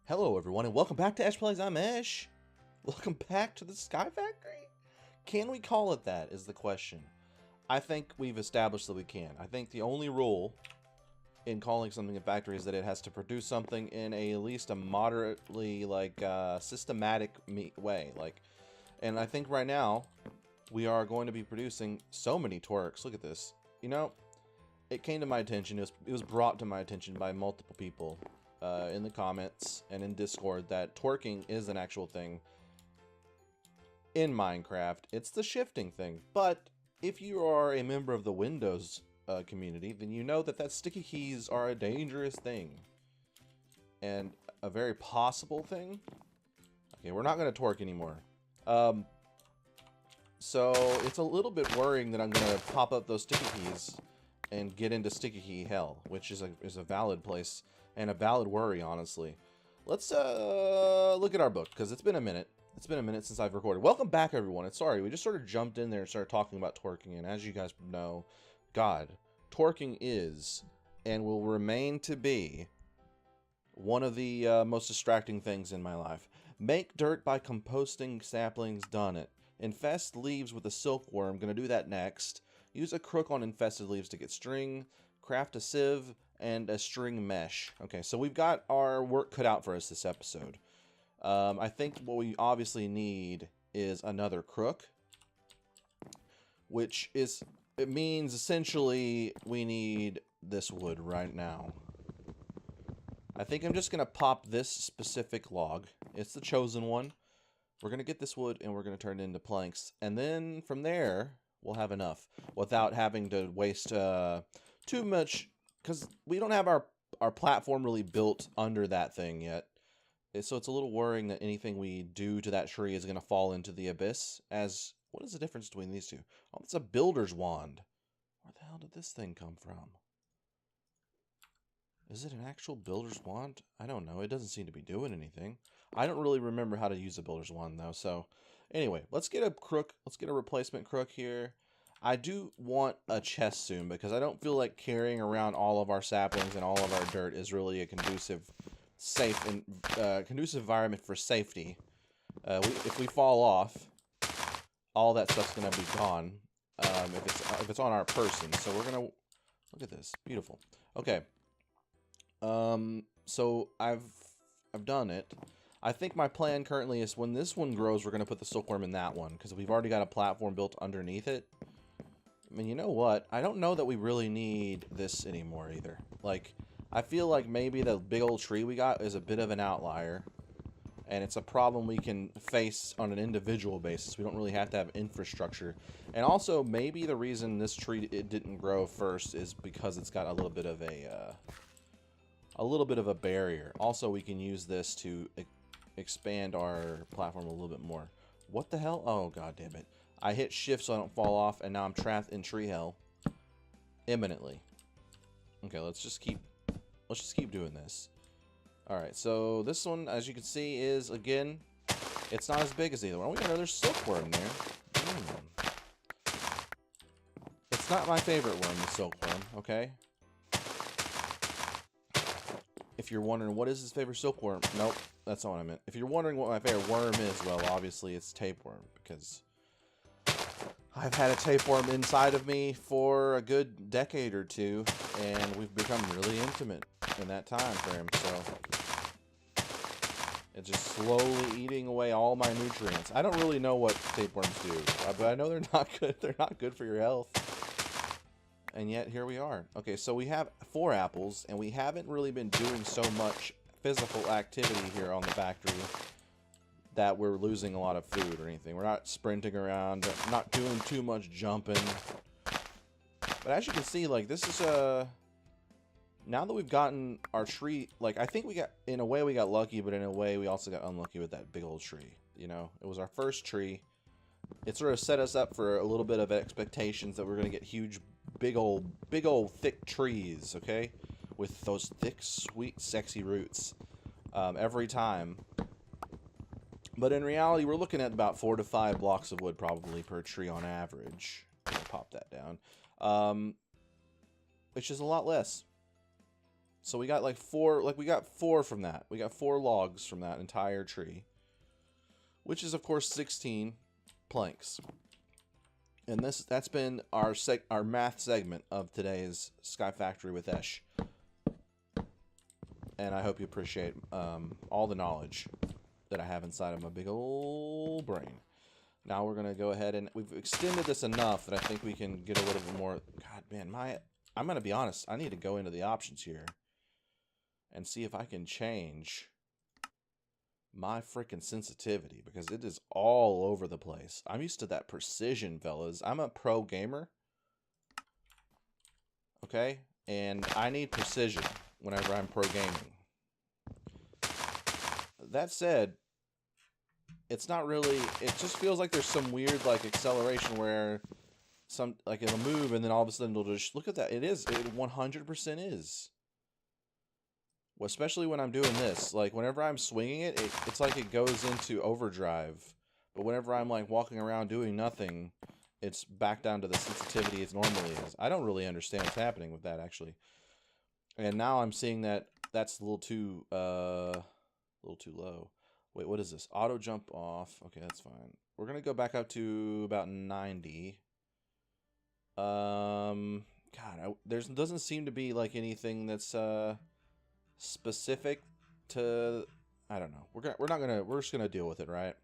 Hello everyone and welcome back to EchPlays. I'm Esh. Welcome back to the Sky Factory? Can we call it that is the question. I think we've established that we can. I think the only rule in calling something a factory is that it has to produce something in at least a moderately systematic way. And I think right now we are going to be producing so many twerks. Look at this. You know, it came to my attention. It was brought to my attention by multiple people in the comments and in Discord that twerking is an actual thing in Minecraft. It's the shifting thing. But if you are a member of the Windows community, then you know that sticky keys are a dangerous thing and a very possible thing. Okay, we're not going to twerk anymore. So it's a little bit worrying that I'm going to pop up those sticky keys and get into sticky key hell, which is a valid place and a valid worry, honestly. Let's look at our book, because it's been a minute. It's been a minute since I've recorded. Welcome back, everyone. Sorry, we just sort of jumped in there and started talking about twerking, and as you guys know, God, twerking is and will remain to be one of the most distracting things in my life. Make dirt by composting saplings, done it. Infest leaves with a silkworm, gonna do that next. Use a crook on infested leaves to get string. Craft a sieve and a string mesh. Okay, so we've got our work cut out for us this episode. I think what we obviously need is another crook, which is, it means essentially we need this wood right now. I think I'm just gonna pop this specific log. It's the chosen one. We're gonna get this wood and we're gonna turn it into planks, and then from there we'll have enough without having to waste too much, because we don't have our platform really built under that thing yet. So it's a little worrying that anything we do to that tree is going to fall into the abyss. As, what is the difference between these two? Oh, it's a builder's wand. Where the hell did this thing come from? Is it an actual builder's wand? I don't know. It doesn't seem to be doing anything. I don't really remember how to use a builder's wand, though. So, anyway, let's get a crook. Let's get a replacement crook here. I do want a chest soon, because I don't feel like carrying around all of our saplings and all of our dirt is really a conducive environment for safety. If we fall off, all that stuff's gonna be gone. If it's on our person, so we're gonna look at this, beautiful. Okay. So I've done it. I think my plan currently is when this one grows, we're gonna put the silkworm in that one, because we've already got a platform built underneath it. I mean, you know what? I don't know that we really need this anymore either. Like, I feel like maybe the big old tree we got is a bit of an outlier. And it's a problem we can face on an individual basis. We don't really have to have infrastructure. And also, maybe the reason this tree didn't grow first is because it's got a little bit of a barrier. Also, we can use this to expand our platform a little bit more. What the hell? Oh, god damn it. I hit shift so I don't fall off, and now I'm trapped in tree hell imminently. Okay, let's just keep doing this. Alright, so this one, as you can see, is, again, it's not as big as the other one. We got another silkworm there. It's not my favorite worm, the silkworm, okay? If you're wondering what is his favorite silkworm, nope, that's not what I meant. If you're wondering what my favorite worm is, well, obviously it's tapeworm, because I've had a tapeworm inside of me for a good decade or two, and we've become really intimate in that time frame, so it's just slowly eating away all my nutrients. I don't really know what tapeworms do, but I know they're not good. They're not good for your health. And yet, here we are. Okay, so we have 4 apples, and we haven't really been doing so much physical activity here on the factory that we're losing a lot of food or anything. We're not sprinting around, not doing too much jumping. But as you can see, like, this is now that we've gotten our tree, like, I think we got, in a way we got lucky, but in a way we also got unlucky with that big old tree. You know, it was our first tree. It sort of set us up for a little bit of expectations that we're gonna get huge, big old, thick trees, okay? With those thick, sweet, sexy roots every time. But in reality, we're looking at about 4 to 5 blocks of wood probably per tree on average. I'll pop that down. Which is a lot less. So we got like four, we got four from that. We got 4 logs from that entire tree, which is of course 16 planks. And that's been our math segment of today's Sky Factory with Esh. And I hope you appreciate all the knowledge that I have inside of my big old brain. Now we're going to go ahead and we've extended this enough that I think we can get a little bit more. God, man, I'm going to be honest. I need to go into the options here and see if I can change my freaking sensitivity, because it is all over the place. I'm used to that precision, fellas. I'm a pro gamer. Okay? And I need precision whenever I'm pro gaming. That said, it's not really, it just feels like there's some weird like acceleration where it'll move and then all of a sudden it'll just, look at that. It 100% is. Well, especially when I'm doing this, like whenever I'm swinging it, it's like it goes into overdrive. But whenever I'm like walking around doing nothing, it's back down to the sensitivity it normally is. I don't really understand what's happening with that actually. And now I'm seeing that that's a little too low. Wait, what is this? Auto jump off. Okay, that's fine. We're gonna go back up to about 90. God, there doesn't seem to be like anything that's specific to. I don't know. We're just gonna deal with it, right?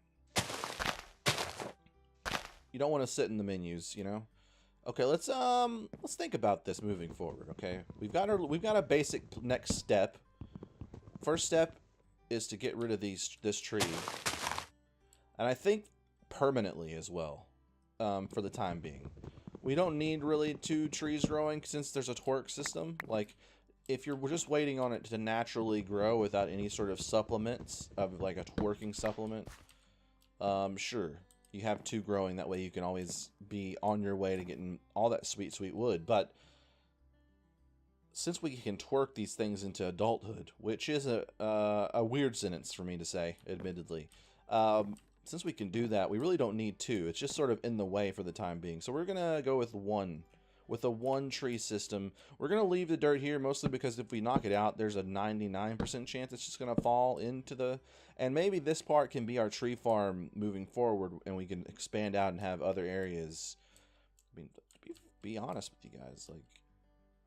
You don't want to sit in the menus, you know. Okay, let's think about this moving forward. Okay, we've got a basic next step. First step is to get rid of this tree, and I think permanently as well, for the time being. We don't need really 2 trees growing since there's a twerk system. Like, if we're just waiting on it to naturally grow without any sort of supplements of like a twerking supplement, sure, you have 2 growing. That way you can always be on your way to getting all that sweet wood. But since we can twerk these things into adulthood, which is a weird sentence for me to say, admittedly, since we can do that, we really don't need 2. It's just sort of in the way for the time being. So we're gonna go with 1. With a 1 tree system. We're gonna leave the dirt here mostly because if we knock it out, there's a 99% chance it's just gonna fall into the. And maybe this part can be our tree farm moving forward, and we can expand out and have other areas. I mean, to be honest with you guys, like,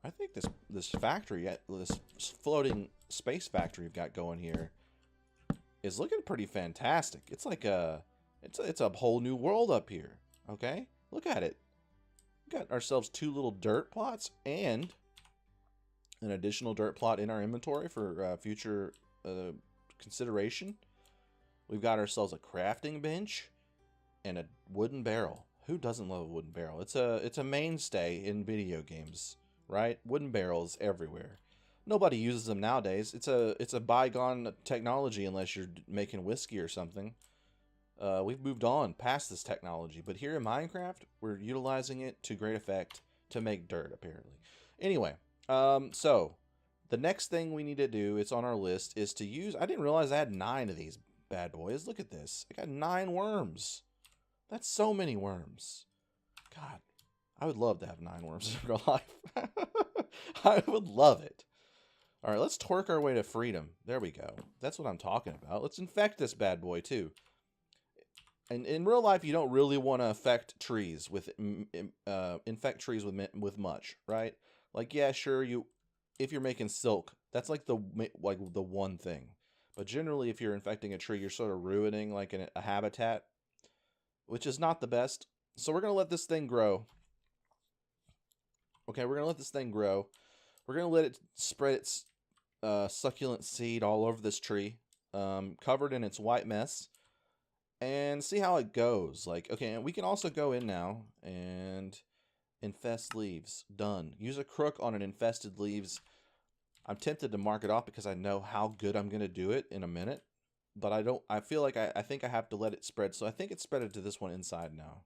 I think this factory, this floating space factory we've got going here, is looking pretty fantastic. It's like it's a whole new world up here. Okay, look at it. We got ourselves 2 little dirt plots and an additional dirt plot in our inventory for future consideration. We've got ourselves a crafting bench and a wooden barrel. Who doesn't love a wooden barrel? It's a mainstay in video games, right? Wooden barrels everywhere. Nobody uses them nowadays. It's a bygone technology unless you're making whiskey or something. We've moved on past this technology, but here in Minecraft, we're utilizing it to great effect to make dirt, apparently. Anyway, so the next thing we need to do, it's on our list, is to use. I didn't realize I had 9 of these bad boys. Look at this. I got 9 worms. That's so many worms. God, I would love to have 9 worms in real life. I would love it. All right, let's twerk our way to freedom. There we go. That's what I'm talking about. Let's infect this bad boy too. And in real life, you don't really want to infect trees with much, right? Like, yeah, sure, if you're making silk, that's like the one thing. But generally, if you're infecting a tree, you're sort of ruining like a habitat, which is not the best. So we're gonna let this thing grow. Okay, we're gonna let this thing grow. We're gonna let it spread its succulent seed all over this tree, covered in its white mess. And see how it goes. Like, okay, and we can also go in now and infest leaves. Done. Use a crook on an infested leaves. I'm tempted to mark it off because I know how good I'm going to do it in a minute. But I feel like I think I have to let it spread. So I think it's spread to this one inside now.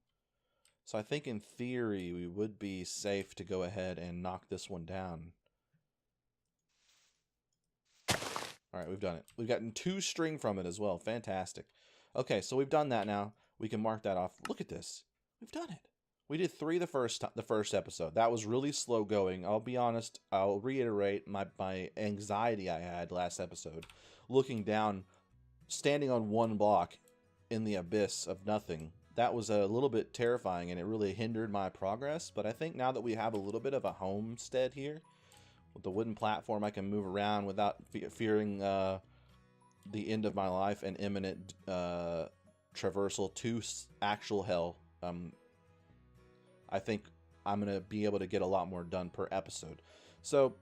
So I think in theory we would be safe to go ahead and knock this one down. All right, we've done it. We've gotten 2 string from it as well. Fantastic. Okay, so we've done that now. We can mark that off. Look at this. We've done it. We did 3 the first episode. That was really slow going. I'll be honest. I'll reiterate my anxiety I had last episode, looking down, standing on one block in the abyss of nothing. That was a little bit terrifying, and it really hindered my progress. But I think now that we have a little bit of a homestead here, with the wooden platform, I can move around without fearing the end of my life and imminent traversal to actual hell. I think I'm going to be able to get a lot more done per episode. So,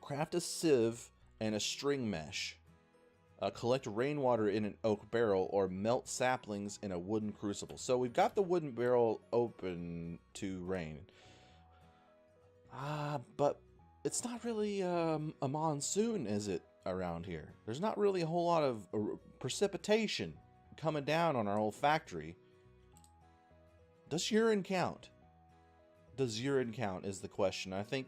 craft a sieve and a string mesh. Collect rainwater in an oak barrel, or melt saplings in a wooden crucible. So we've got the wooden barrel open to rain. But it's not really a monsoon, is it, around here? There's not really a whole lot of precipitation coming down on our old factory. Does urine count? Does urine count is the question. I think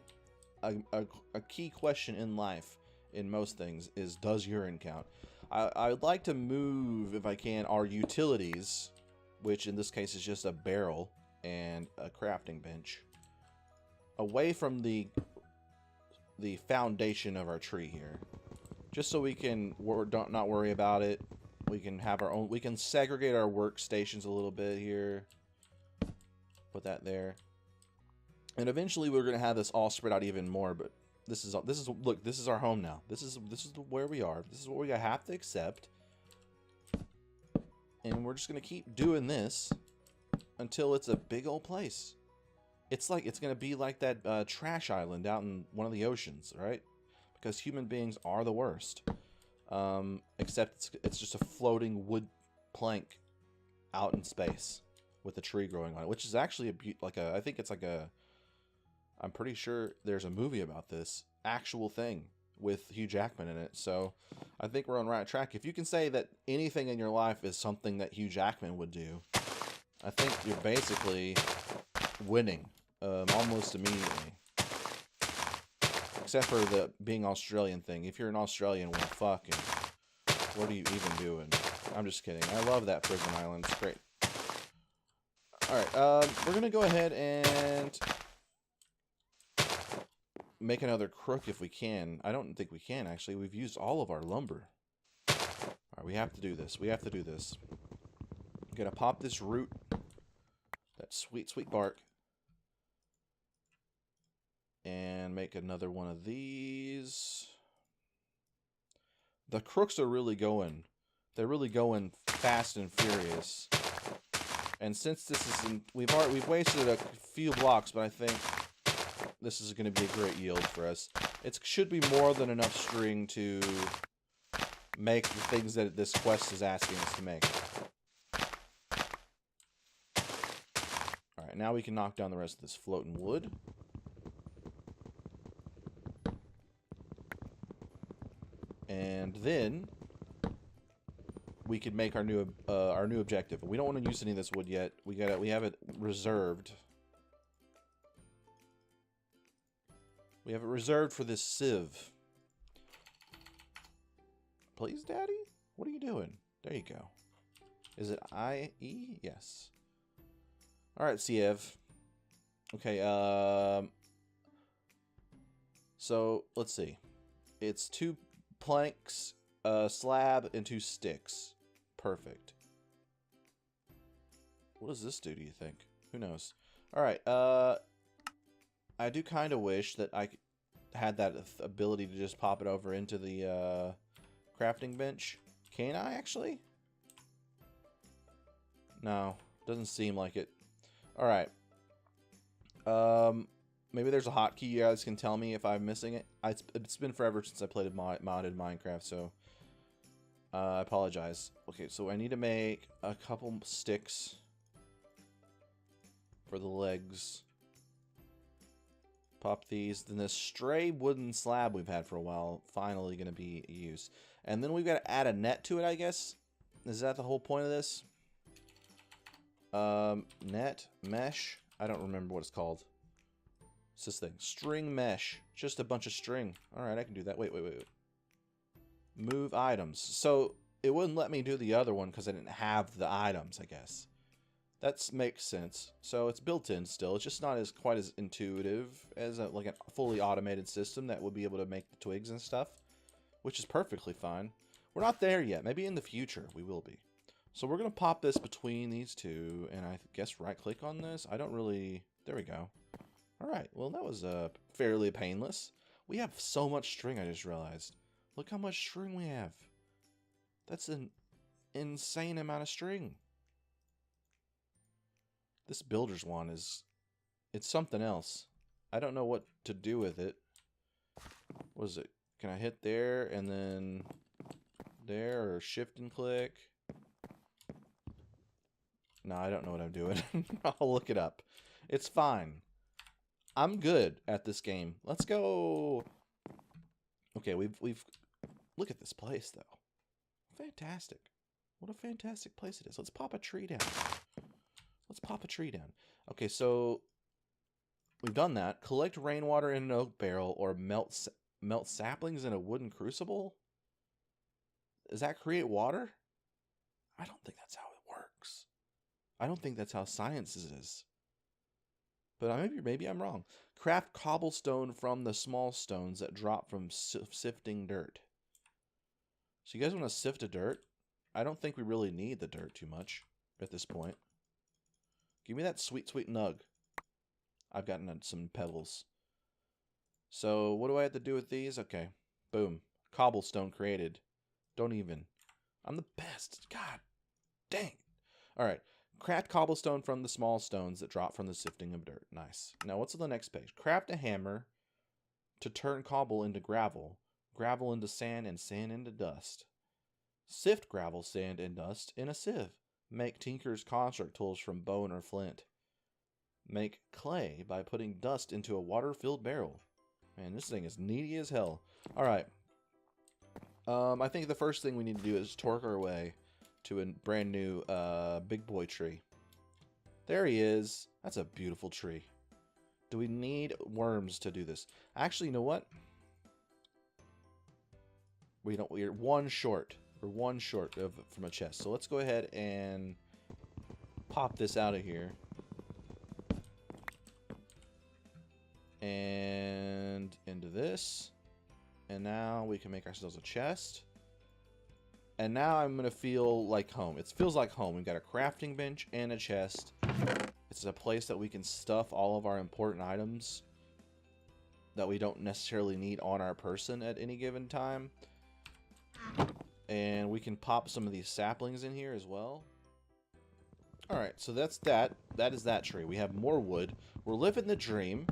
a key question in life, in most things, is does urine count? I would like to move, if I can, our utilities, which in this case is just a barrel and a crafting bench, away from the foundation of our tree here, just so we can not worry about it. We can have our own. We can segregate our workstations a little bit here. Put that there, and eventually we're gonna have this all spread out even more. But this is look. This is our home now. This is where we are. This is what we have to accept, and we're just gonna keep doing this until it's a big old place. It's gonna be like that trash island out in one of the oceans, right? Because human beings are the worst. Except it's just a floating wood plank out in space with a tree growing on it, which is actually I think it's like a. I'm pretty sure there's a movie about this actual thing with Hugh Jackman in it. So I think we're on the right track. If you can say that anything in your life is something that Hugh Jackman would do, I think you're basically winning almost immediately. Except for the being Australian thing. If you're an Australian, well, fucking, what are you even doing? I'm just kidding. I love that prison island. It's great. Alright, we're going to go ahead and make another crook if we can. I don't think we can, actually. We've used all of our lumber. Alright, we have to do this. We have to do this. I'm going to pop this root. That sweet, sweet bark. And make another one of these. The crooks are really going. They're really going fast and furious. And since this is we've wasted a few blocks, but I think this is going to be a great yield for us. It should be more than enough string to make the things that this quest is asking us to make. Alright, now we can knock down the rest of this floating wood. And then we could make our new objective. We don't want to use any of this wood yet. We have it reserved. We have it reserved for this sieve. Please, Daddy? What are you doing? There you go. Is it I-E? Yes. Alright, sieve. Okay, so, let's see. It's 2 planks, a slab, and 2 sticks. Perfect. What does this do, you think? Who knows? Alright, I do kind of wish that I had that ability to just pop it over into the crafting bench. Can I, actually? No, doesn't seem like it. Alright. Maybe there's a hotkey you guys can tell me if I'm missing it. It's been forever since I played modded Minecraft, so I apologize. Okay, so I need to make a couple sticks for the legs. Pop these. Then this stray wooden slab we've had for a while finally going to be used. And then we've got to add a net to it, I guess. Is that the whole point of this? Net, mesh. I don't remember what it's called. What's this thing? String mesh. Just a bunch of string. Alright, I can do that. Wait. Move items. So, it wouldn't let me do the other one because I didn't have the items, I guess. That makes sense. So it's built in still. It's just not as quite as intuitive as like a fully automated system that would be able to make the twigs and stuff, which is perfectly fine. We're not there yet. Maybe in the future we will be. So we're going to pop this between these two, and I guess right-click on this. I don't really... There we go. All right. Well, that was fairly painless. We have so much string, I just realized. Look how much string we have. That's an insane amount of string. This builder's wand is... It's something else. I don't know what to do with it. What is it? Can I hit there and then there, or shift and click? No, I don't know what I'm doing. I'll look it up. It's fine. I'm good at this game. Let's go. Okay, we've look at this place though. Fantastic. What a fantastic place it is. Let's pop a tree down. Let's pop a tree down. Okay, so we've done that. Collect rainwater in an oak barrel or melt saplings in a wooden crucible. Does that create water? I don't think that's how it works. I don't think that's how science is. But maybe I'm wrong. Craft cobblestone from the small stones that drop from sifting dirt. So you guys want to sift a dirt? I don't think we really need the dirt too much at this point. Give me that sweet, sweet nug. I've gotten some pebbles. So what do I have to do with these? Okay. Boom. Cobblestone created. Don't even. I'm the best. God dang. All right. Craft cobblestone from the small stones that drop from the sifting of dirt. Nice. Now, what's on the next page? Craft a hammer to turn cobble into gravel, gravel into sand, and sand into dust. Sift gravel, sand, and dust in a sieve. Make tinker's construct tools from bone or flint. Make clay by putting dust into a water-filled barrel. Man, this thing is needy as hell. All right. I think the first thing we need to do is torque our way to a brand new big boy tree. There he is. That's a beautiful tree. Do we need worms to do this? Actually, you know what? We don't. We're one short. We're one short from a chest. So let's go ahead and pop this out of here. And into this. And now we can make ourselves a chest. And now I'm going to feel like home. It feels like home. We've got a crafting bench and a chest. It's a place that we can stuff all of our important items that we don't necessarily need on our person at any given time. And we can pop some of these saplings in here as well. Alright, so that's that. That is that tree. We have more wood. We're living the dream.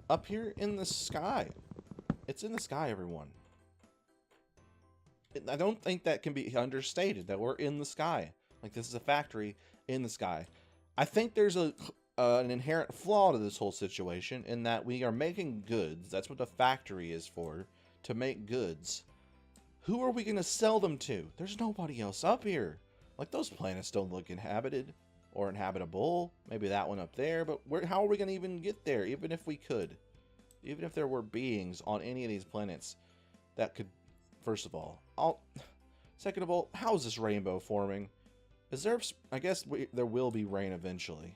Up here in the sky. It's in the sky, everyone. I don't think that can be understated, that we're in the sky. Like, this is a factory in the sky. I think there's an inherent flaw to this whole situation in that we are making goods. That's what the factory is for, to make goods. Who are we going to sell them to? There's nobody else up here. Like, those planets don't look inhabited or inhabitable. Maybe that one up there, but how are we going to even get there, even if we could? Even if there were beings on any of these planets that could... First of all, second of all, how is this rainbow forming? Is there? I guess there will be rain eventually.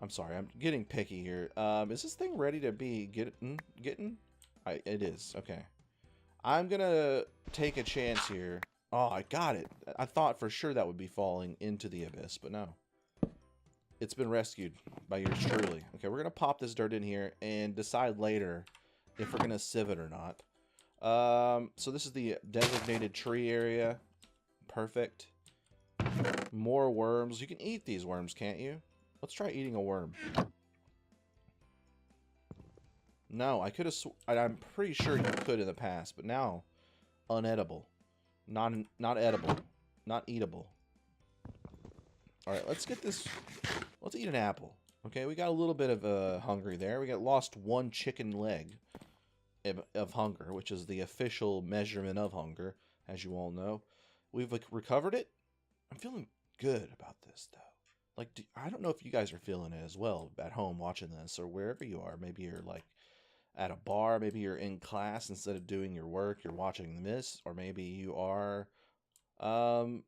I'm sorry, I'm getting picky here. Is this thing ready to be getting? It is. Okay. I'm gonna take a chance here. Oh, I got it. I thought for sure that would be falling into the abyss, but no. It's been rescued by yours truly. Okay, we're gonna pop this dirt in here and decide later if we're gonna sieve it or not. So this is the designated tree area. Perfect. More worms. You can eat these worms, can't you? Let's try eating a worm. No, I could have... I'm pretty sure you could in the past, but now, unedible. Not edible. Not eatable. Alright, let's get this... Let's eat an apple. Okay, we got a little bit of hungry there. We lost one chicken leg of hunger, which is the official measurement of hunger, as you all know. We've recovered it. I'm feeling good about this, though. Like, I don't know if you guys are feeling it as well at home watching this, or wherever you are. Maybe you're, like, at a bar. Maybe you're in class instead of doing your work. You're watching this. Or maybe you are in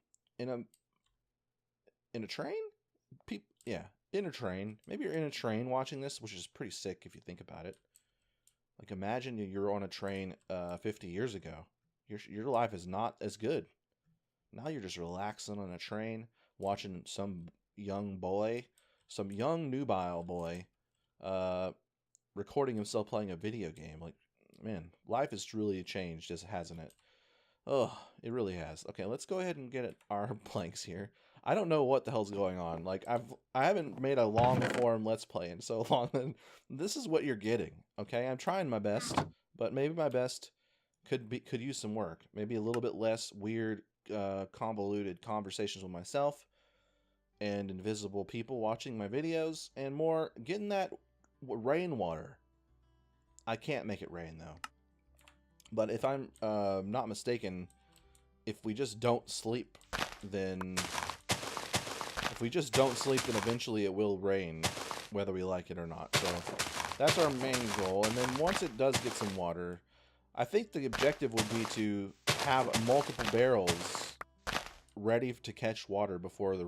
in a train? Yeah, in a train. Maybe you're in a train watching this, which is pretty sick if you think about it. Like, imagine you're on a train 50 years ago. Your life is not as good. Now you're just relaxing on a train, watching some young boy, some young nubile boy, recording himself playing a video game. Like, man, life has truly changed, hasn't it? Oh, it really has. Okay, let's go ahead and get our planks here. I don't know what the hell's going on. Like, I haven't made a long form Let's Play in so long, and this is what you're getting. Okay, I'm trying my best, but maybe my best could use some work. Maybe a little bit less weird, convoluted conversations with myself and invisible people watching my videos, and more getting that rainwater. I can't make it rain though. But if I'm not mistaken, if we just don't sleep, then eventually it will rain, whether we like it or not. So that's our main goal. And then once it does get some water, I think the objective would be to have multiple barrels ready to catch water before the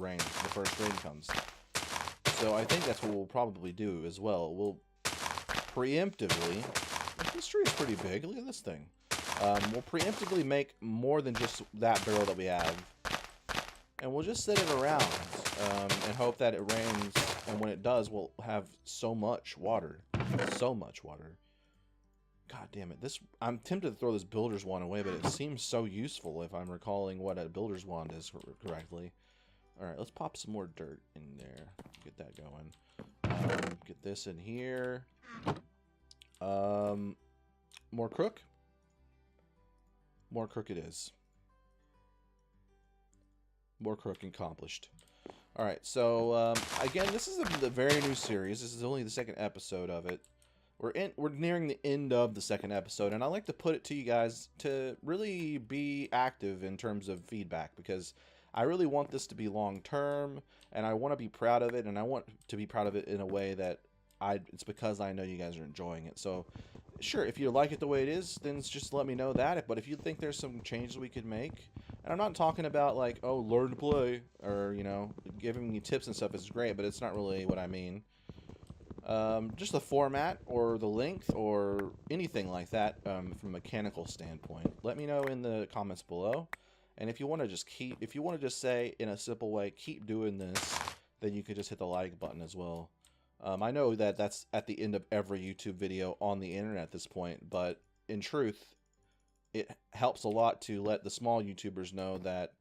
first rain comes. So I think that's what we'll probably do as well. We'll preemptively, this tree is pretty big, look at this thing. We'll preemptively make more than just that barrel that we have. And we'll just set it around and hope that it rains. And when it does, we'll have so much water. So much water. God damn it. I'm tempted to throw this builder's wand away, but it seems so useful if I'm recalling what a builder's wand is correctly. Alright, let's pop some more dirt in there. Get that going. Get this in here. More crook? More crook it is. More crook accomplished. Alright, so again, this is the very new series. This is only the second episode of it. We're nearing the end of the second episode, and I like to put it to you guys to really be active in terms of feedback, because I really want this to be long term, and I want to be proud of it, and I want to be proud of it in a way that it's because I know you guys are enjoying it. So sure, if you like it the way it is, then just let me know that. But if you think there's some changes we could make, and I'm not talking about like, oh, learn to play, or, you know, giving me tips and stuff is great, but it's not really what I mean. Just the format or the length or anything like that from a mechanical standpoint, let me know in the comments below. And if you want to just say in a simple way, keep doing this, then you could just hit the like button as well. I know that that's at the end of every YouTube video on the internet at this point, but in truth, it helps a lot to let the small YouTubers know that,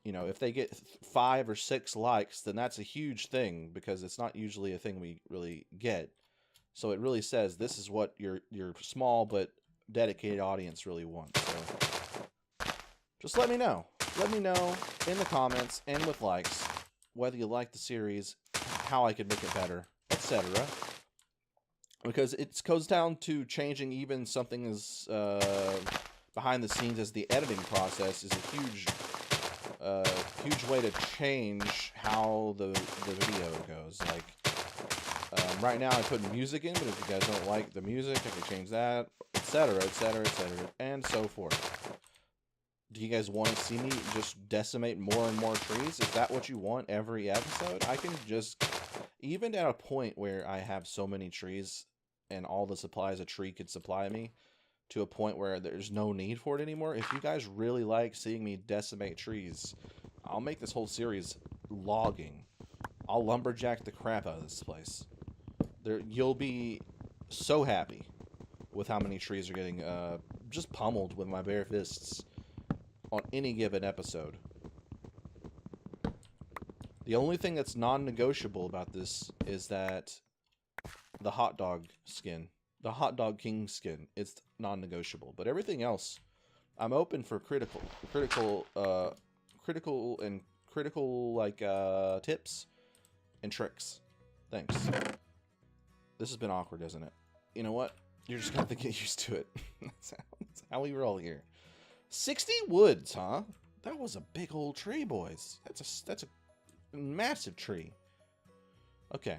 you know, if they get 5 or 6 likes, then that's a huge thing, because it's not usually a thing we really get. So it really says this is what your small but dedicated audience really wants. So just let me know. Let me know in the comments and with likes whether you like the series, how I could make it better, etc. Because it goes down to changing even something as behind the scenes as the editing process is a huge way to change how the video goes. Like right now I put music in, but if you guys don't like the music, I can change that, etc., etc., etc., and so forth. Do you guys want to see me just decimate more and more trees? Is that what you want every episode? I can just, even at a point where I have so many trees and all the supplies a tree could supply me, to a point where there's no need for it anymore. If you guys really like seeing me decimate trees, I'll make this whole series logging. I'll lumberjack the crap out of this place. You'll be so happy with how many trees are getting just pummeled with my bare fists on any given episode. The only thing that's non-negotiable about this is that the hot dog skin. The hot dog king skin, it's non-negotiable, but everything else, I'm open for critical like tips and tricks. Thanks. This has been awkward, isn't it? You know what? You're just gonna have to get used to it. That's how we roll here. 60 woods, huh? That was a big old tree, boys. That's a massive tree. Okay.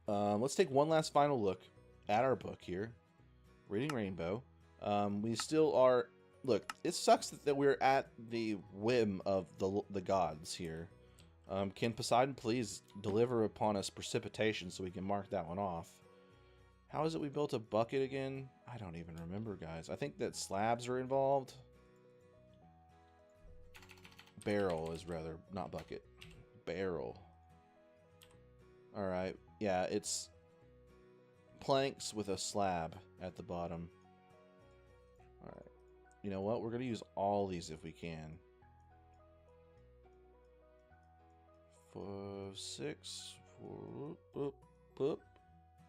Let's take one last final look at our book here, Reading Rainbow. We still are. Look, it sucks that we're at the whim of the gods here. Can Poseidon please deliver upon us precipitation so we can mark that one off? How is it we built a bucket again? I don't even remember, guys. I think that slabs are involved. Barrel is rather, not bucket. Barrel. Alright. Yeah, it's planks with a slab at the bottom. Alright. You know what? We're going to use all these if we can. 6, 4, boop, boop,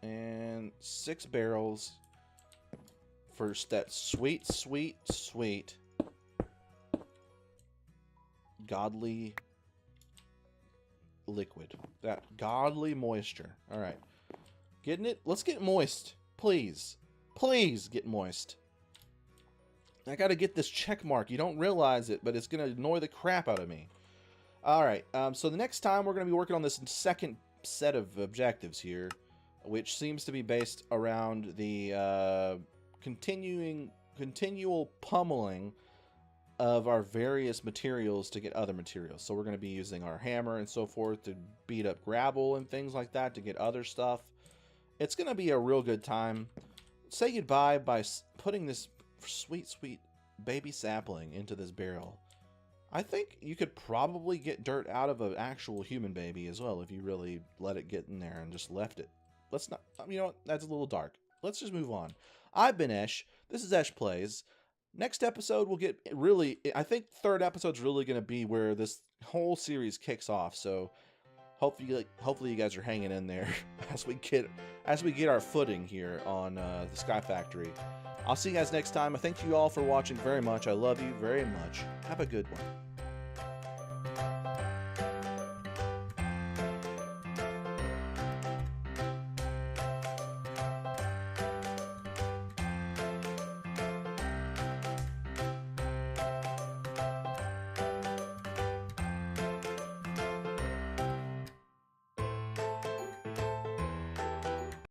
and 6 barrels for that sweet, sweet, sweet, godly liquid. That godly moisture. All right. Getting it? Let's get moist. Please. Please get moist. I got to get this check mark. You don't realize it, but it's going to annoy the crap out of me. All right, so the next time we're going to be working on this second set of objectives here, which seems to be based around the continual pummeling of our various materials to get other materials. So we're going to be using our hammer and so forth to beat up gravel and things like that to get other stuff. It's going to be a real good time. Say goodbye by putting this sweet, sweet baby sapling into this barrel. I think you could probably get dirt out of an actual human baby as well if you really let it get in there and just left it. Let's not, you know what, that's a little dark. Let's just move on. I've been Esh. This is EchPlays. Next episode we'll get really, I think third episode's really going to be where this whole series kicks off. So hopefully you guys are hanging in there as we get our footing here on the Sky Factory. I'll see you guys next time. I thank you all for watching very much. I love you very much. Have a good one.